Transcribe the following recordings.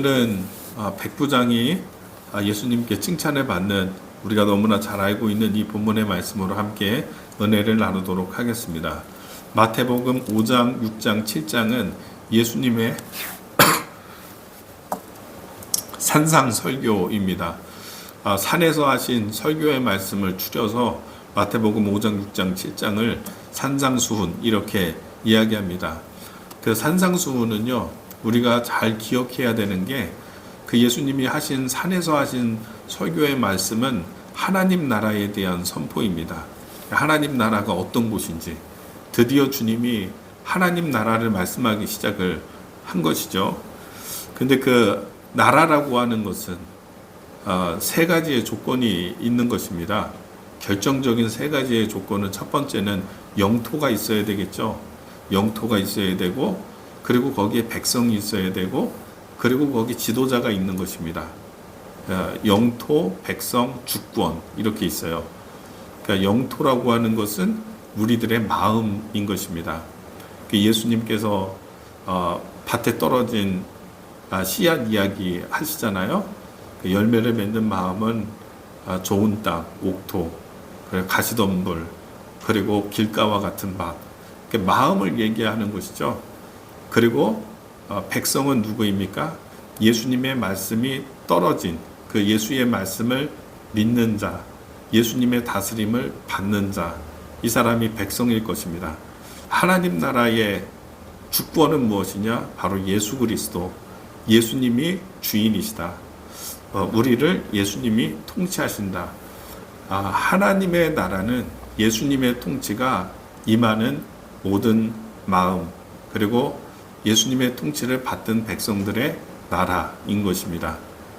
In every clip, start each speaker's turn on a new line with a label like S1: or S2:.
S1: 오늘은 백부장이 예수님께 칭찬을 받는 우리가 너무나 잘 알고 있는 이 본문의 말씀으로 함께 은혜를 나누도록 하겠습니다. 마태복음 5장, 6장, 7장은 예수님의 산상 설교입니다. 산에서 하신 설교의 말씀을 추려서 마태복음 5장, 6장, 7장을 산상수훈 이렇게 이야기합니다. 그 산상수훈은요, 우리가 잘 기억해야 되는 게 그 예수님이 하신 산에서 하신 설교의 말씀은 하나님 나라에 대한 선포입니다. 하나님 나라가 어떤 곳인지 드디어 주님이 하나님 나라를 말씀하기 시작을 한 것이죠. 근데 그 나라라고 하는 것은 세 가지의 조건이 있는 것입니다. 결정적인 세 가지의 조건은 첫 번째는 영토가 있어야 되겠죠. 영토가 있어야 되고, 그리고 거기에 백성이 있어야 되고, 그리고 거기 지도자가 있는 것입니다. 영토, 백성, 주권 이렇게 있어요. 그러니까 영토라고 하는 것은 우리들의 마음인 것입니다. 예수님께서 밭에 떨어진 씨앗 이야기 하시잖아요. 열매를 맺는 마음은 좋은 땅, 옥토, 가시덤불, 그리고 길가와 같은 밭. 마음을 얘기하는 것이죠. 그리고 백성은 누구입니까? 예수님의 말씀이 떨어진 그 예수의 말씀을 믿는 자, 예수님의 다스림을 받는 자, 이 사람이 백성일 것입니다. 하나님 나라의 주권은 무엇이냐? 바로 예수 그리스도, 예수님이 주인이시다. 우리를 예수님이 통치하신다. 하나님의 나라는 예수님의 통치가 임하는 모든 마음, 그리고 예수님의 통치를 받던 백성들의 나라인 것입니다.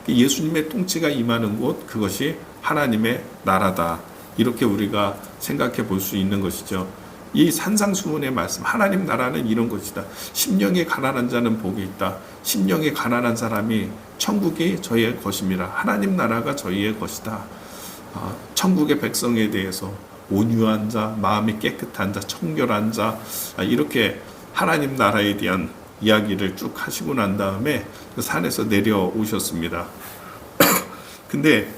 S1: 예수님의 통치가 임하는 곳, 그것이 하나님의 나라다. 이렇게 우리가 생각해 볼 수 있는 것이죠. 이 산상수훈의 말씀, 하나님 나라는 이런 것이다. 심령이 가난한 자는 복이 있다. 심령이 가난한 사람이 천국이 저희의 것입니다. 하나님 나라가 저희의 것이다. 천국의 백성에 대해서 온유한 자, 마음이 깨끗한 자, 청결한 자, 이렇게 하나님 나라에 대한 이야기를 쭉 하시고 난 다음에 그 산에서 내려오셨습니다. 근데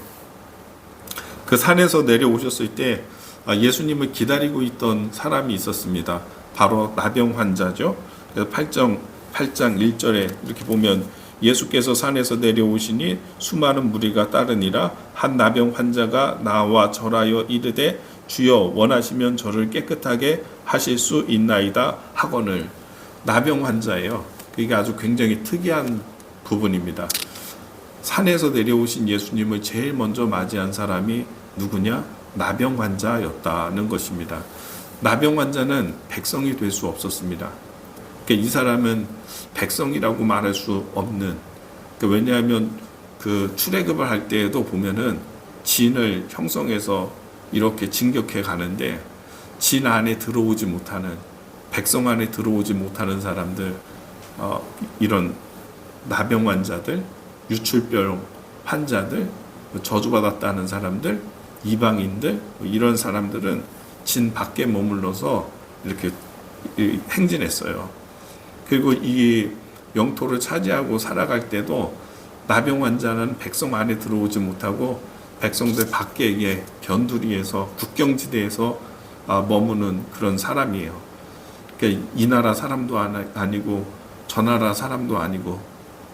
S1: 그 산에서 내려오셨을 때 예수님을 기다리고 있던 사람이 있었습니다. 바로 나병 환자죠. 그래서 8장 1절에 이렇게 보면 예수께서 산에서 내려오시니 수많은 무리가 따르니라. 한 나병 환자가 나와 절하여 이르되 주여 원하시면 저를 깨끗하게 하실 수 있나이다 하거늘. 나병 환자예요. 그게 아주 굉장히 특이한 부분입니다. 산에서 내려오신 예수님을 제일 먼저 맞이한 사람이 누구냐? 나병 환자였다는 것입니다. 나병 환자는 백성이 될 수 없었습니다. 그러니까 이 사람은 백성이라고 말할 수 없는, 왜냐하면 그 출애굽을 할 때에도 보면은 진을 형성해서 이렇게 진격해 가는데 진 안에 들어오지 못하는, 백성 안에 들어오지 못하는 사람들, 이런 나병 환자들, 유출병 환자들, 저주받았다는 사람들, 이방인들, 이런 사람들은 진 밖에 머물러서 이렇게 행진했어요. 그리고 이 영토를 차지하고 살아갈 때도 나병 환자는 백성 안에 들어오지 못하고 백성들 밖에 견두리에서, 국경지대에서 머무는 그런 사람이에요. 그러니까 이 나라 사람도 아니고 저 나라 사람도 아니고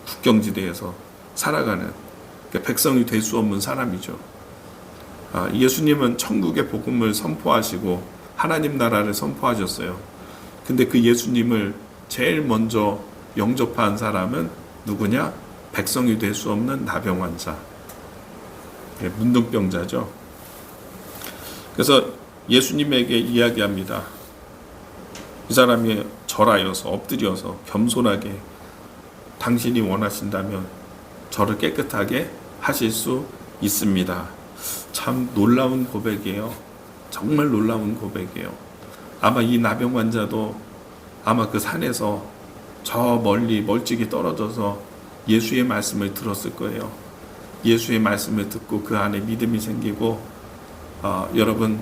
S1: 국경지대에서 살아가는, 그러니까 백성이 될 수 없는 사람이죠. 예수님은 천국의 복음을 선포하시고 하나님 나라를 선포하셨어요. 근데 그 예수님을 제일 먼저 영접한 사람은 누구냐? 백성이 될 수 없는 나병 환자, 문둥병자죠. 그래서 예수님에게 이야기합니다. 이 사람이 절하여서, 엎드려서 겸손하게 당신이 원하신다면 저를 깨끗하게 하실 수 있습니다. 참 놀라운 고백이에요. 정말 놀라운 고백이에요. 아마 이 나병 환자도 아마 그 산에서 저 멀리 멀찍이 떨어져서 예수의 말씀을 들었을 거예요. 예수의 말씀을 듣고 그 안에 믿음이 생기고, 여러분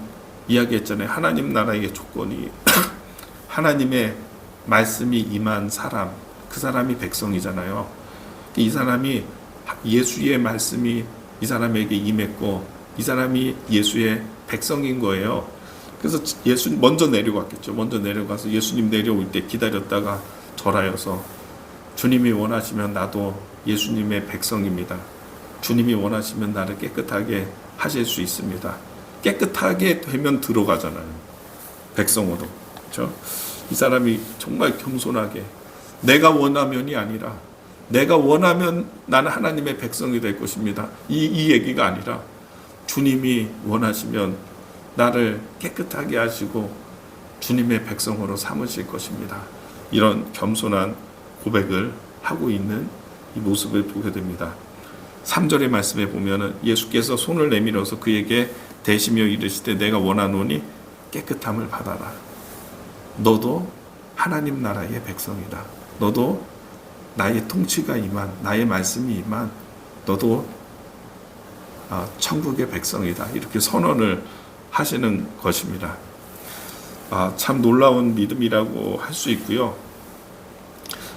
S1: 이야기했잖아요. 하나님 나라의 조건이 하나님의 말씀이 임한 사람, 그 사람이 백성이잖아요. 이 사람이 예수의 말씀이 이 사람에게 임했고 이 사람이 예수의 백성인 거예요. 그래서 예수 먼저 내려갔겠죠. 먼저 내려가서 예수님 내려올 때 기다렸다가 절하여서 주님이 원하시면 나도 예수님의 백성입니다. 주님이 원하시면 나를 깨끗하게 하실 수 있습니다. 깨끗하게 되면 들어가잖아요. 백성으로. 그렇죠? 이 사람이 정말 겸손하게 내가 원하면이 아니라 내가 원하면 나는 하나님의 백성이 될 것입니다. 이 얘기가 아니라 주님이 원하시면 나를 깨끗하게 하시고 주님의 백성으로 삼으실 것입니다. 이런 겸손한 고백을 하고 있는 이 모습을 보게 됩니다. 3절의 말씀에 보면은 예수께서 손을 내밀어서 그에게 대시며 이르시되 내가 원하노니 깨끗함을 받아라. 너도 하나님 나라의 백성이다. 너도 나의 통치가 임한 나의 말씀이 임한 너도 천국의 백성이다. 이렇게 선언을 하시는 것입니다. 참 놀라운 믿음이라고 할 수 있고요.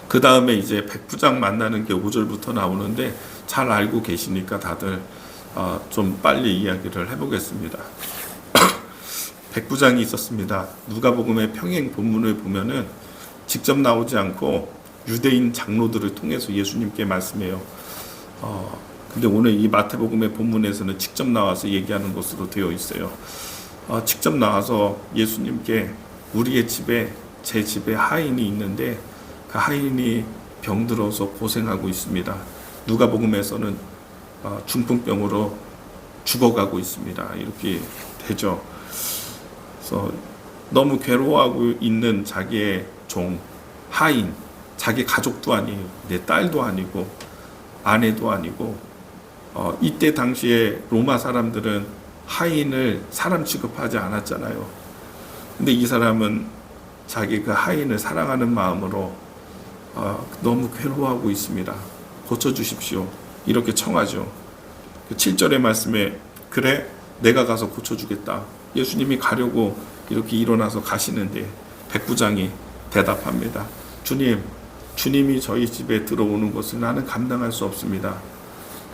S1: 그 다음에 이제 백부장 만나는 게 5절부터 나오는데 잘 알고 계시니까 다들 좀 빨리 이야기를 해보겠습니다. 백부장이 있었습니다. 누가복음의 평행 본문을 보면은 직접 나오지 않고 유대인 장로들을 통해서 예수님께 말씀해요. 근데 오늘 이 마태복음의 본문에서는 직접 나와서 얘기하는 것으로 되어 있어요. 직접 나와서 예수님께 우리의 집에 제 집에 하인이 있는데 그 하인이 병들어서 고생하고 있습니다. 누가복음에서는 중풍병으로 죽어가고 있습니다. 이렇게 되죠. 그래서 너무 괴로워하고 있는 자기의 종 하인, 자기 가족도 아니에요. 내 딸도 아니고 아내도 아니고 이때 당시에 로마 사람들은 하인을 사람 취급하지 않았잖아요. 근데 이 사람은 자기 그 하인을 사랑하는 마음으로 너무 괴로워하고 있습니다. 고쳐주십시오. 이렇게 청하죠. 7절의 말씀에 그래 내가 가서 고쳐주겠다. 예수님이 가려고 이렇게 일어나서 가시는데 백부장이 대답합니다. 주님이 저희 집에 들어오는 것을 나는 감당할 수 없습니다.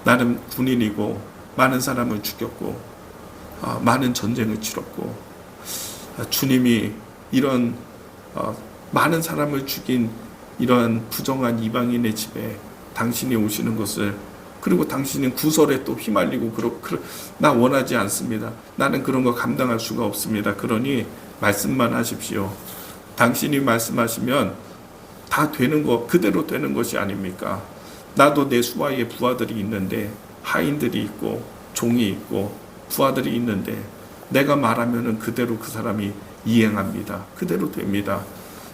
S1: 나는 군인이고 많은 사람을 죽였고 많은 전쟁을 치렀고 주님이 이런 많은 사람을 죽인 이러한 부정한 이방인의 집에 당신이 오시는 것을 그리고 당신은 구설에 또 휘말리고 나 원하지 않습니다. 나는 그런 거 감당할 수가 없습니다. 그러니 말씀만 하십시오. 당신이 말씀하시면 다 되는 거 그대로 되는 것이 아닙니까? 나도 내 수하에 부하들이 있는데 하인들이 있고 종이 있고 부하들이 있는데 내가 말하면은 그대로 그 사람이 이행합니다. 그대로 됩니다.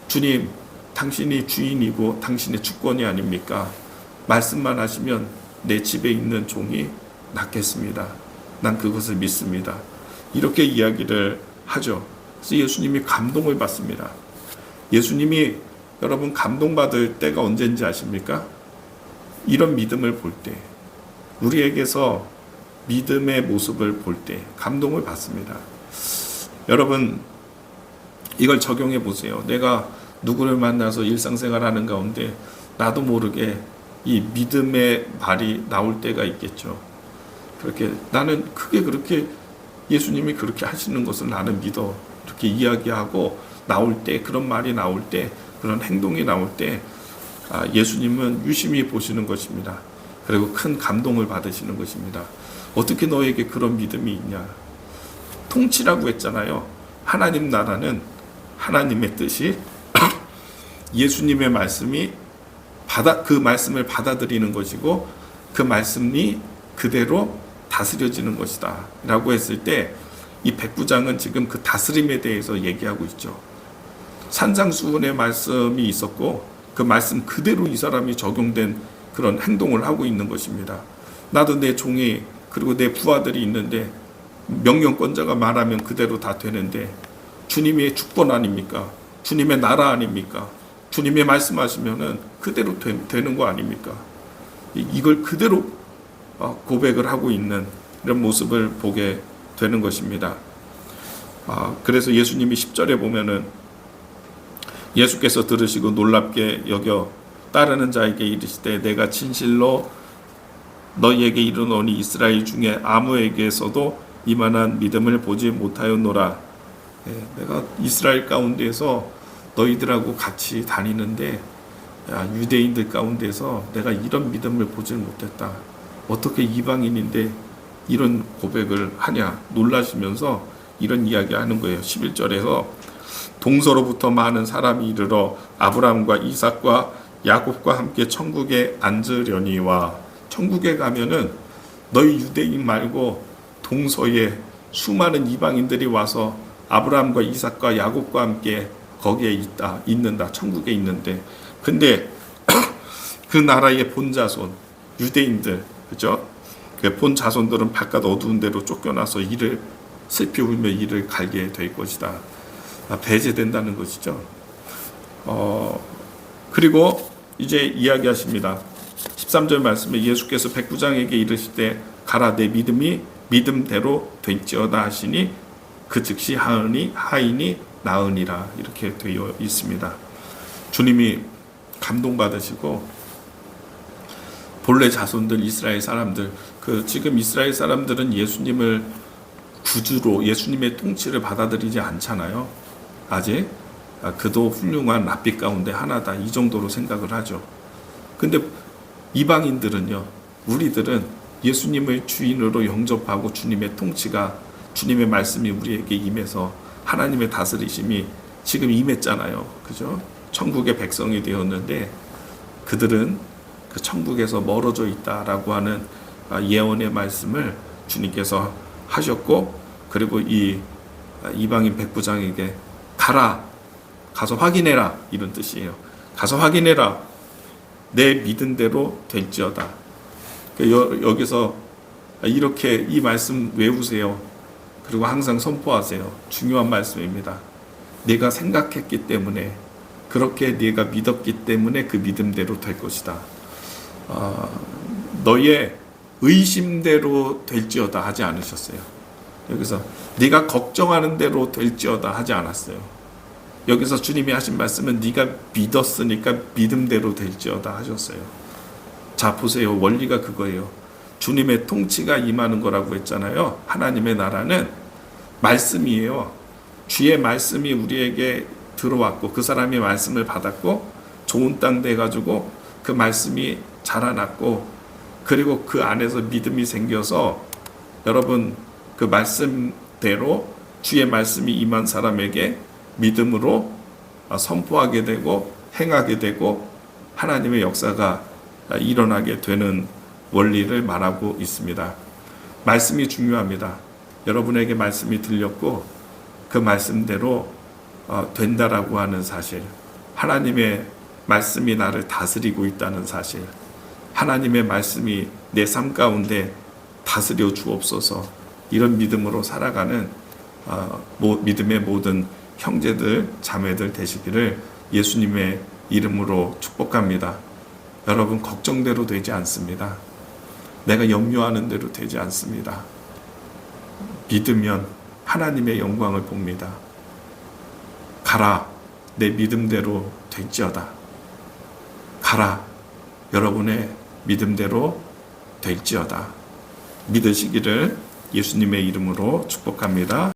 S1: 주님, 당신이 주인이고 당신의 주권이 아닙니까? 말씀만 하시면 내 집에 있는 종이 낫겠습니다. 난 그것을 믿습니다. 이렇게 이야기를 하죠. 그래서 예수님이 감동을 받습니다. 예수님이 여러분 감동받을 때가 언제인지 아십니까? 이런 믿음을 볼 때, 우리에게서 믿음의 모습을 볼 때 감동을 받습니다. 여러분 이걸 적용해 보세요. 내가 누구를 만나서 일상생활하는 가운데 나도 모르게 이 믿음의 말이 나올 때가 있겠죠. 그렇게 나는 크게 그렇게 예수님이 그렇게 하시는 것을 나는 믿어. 이렇게 이야기하고 나올 때 그런 말이 나올 때 그런 행동이 나올 때 예수님은 유심히 보시는 것입니다. 그리고 큰 감동을 받으시는 것입니다. 어떻게 너에게 그런 믿음이 있냐? 통치라고 했잖아요. 하나님 나라는 하나님의 뜻이 예수님의 말씀이 그 말씀을 받아들이는 것이고 그 말씀이 그대로 다스려지는 것이다 라고 했을 때 이 백부장은 지금 그 다스림에 대해서 얘기하고 있죠. 산상수훈의 말씀이 있었고 그 말씀 그대로 이 사람이 적용된 그런 행동을 하고 있는 것입니다. 나도 내 종이 그리고 내 부하들이 있는데 명령권자가 말하면 그대로 다 되는데 주님의 주권 아닙니까? 주님의 나라 아닙니까? 주님의 말씀하시면은 그대로 되는 거 아닙니까? 이걸 그대로 고백을 하고 있는 이런 모습을 보게 되는 것입니다. 그래서 예수님이 10절에 보면은 예수께서 들으시고 놀랍게 여겨 따르는 자에게 이르시되 내가 진실로 너희에게 이르노니 이스라엘 중에 아무에게서도 이만한 믿음을 보지 못하였노라. 내가 이스라엘 가운데서 너희들하고 같이 다니는데 유대인들 가운데서 내가 이런 믿음을 보지 못했다. 어떻게 이방인인데 이런 고백을 하냐 놀라시면서 이런 이야기 하는 거예요. 11절에서 동서로부터 많은 사람이 이르러 아브라함과 이삭과 야곱과 함께 천국에 앉으려니와. 천국에 가면은 너희 유대인 말고 동서에 수많은 이방인들이 와서 아브라함과 이삭과 야곱과 함께 거기에 있는다. 천국에 있는데. 근데 그 나라의 본자손 유대인들, 그죠? 그 본자손들은 바깥 어두운 데로 쫓겨나서 이를 슬피 울며 이를 갈게 될 것이다. 배제된다는 것이죠. 그리고 이제 이야기하십니다. 13절 말씀에 예수께서 백부장에게 이르시되 가라 내 믿음이 믿음대로 될지어다 하시니 그 즉시 하이니 나으니라. 이렇게 되어 있습니다. 주님이 감동받으시고 본래 자손들 이스라엘 사람들, 지금 이스라엘 사람들은 예수님을 구주로 예수님의 통치를 받아들이지 않잖아요. 아직 그도 훌륭한 랍비 가운데 하나다 이 정도로 생각을 하죠. 근데 이방인들은요, 우리들은 예수님을 주인으로 영접하고 주님의 통치가, 주님의 말씀이 우리에게 임해서 하나님의 다스리심이 지금 임했잖아요. 그죠? 천국의 백성이 되었는데 그들은 그 천국에서 멀어져 있다라고 하는 예언의 말씀을 주님께서 하셨고, 그리고 이 이방인 백부장에게 가서 확인해라 이런 뜻이에요. 가서 확인해라. 내 믿은 대로 될지어다. 여기서 이렇게 이 말씀 외우세요. 그리고 항상 선포하세요. 중요한 말씀입니다. 내가 생각했기 때문에, 그렇게 네가 믿었기 때문에 그 믿음대로 될 것이다. 너의 의심대로 될지어다 하지 않으셨어요. 여기서 네가 걱정하는 대로 될지어다 하지 않았어요. 여기서 주님이 하신 말씀은 네가 믿었으니까 믿음대로 될지어다 하셨어요. 자, 보세요. 원리가 그거예요. 주님의 통치가 임하는 거라고 했잖아요. 하나님의 나라는 말씀이에요. 주의 말씀이 우리에게 들어왔고 그 사람의 말씀을 받았고 좋은 땅 돼가지고 그 말씀이 자라났고, 그리고 그 안에서 믿음이 생겨서 여러분 그 말씀대로 주의 말씀이 임한 사람에게 믿음으로 선포하게 되고 행하게 되고 하나님의 역사가 일어나게 되는 원리를 말하고 있습니다. 말씀이 중요합니다. 여러분에게 말씀이 들렸고 그 말씀대로 된다라고 하는 사실, 하나님의 말씀이 나를 다스리고 있다는 사실, 하나님의 말씀이 내 삶 가운데 다스려 주옵소서, 이런 믿음으로 살아가는 믿음의 모든 형제들 자매들 되시기를 예수님의 이름으로 축복합니다. 여러분, 걱정대로 되지 않습니다. 내가 염려하는 대로 되지 않습니다. 믿으면 하나님의 영광을 봅니다. 가라, 내 믿음대로 될지어다. 가라, 여러분의 믿음대로 될지어다. 믿으시기를 예수님의 이름으로 축복합니다.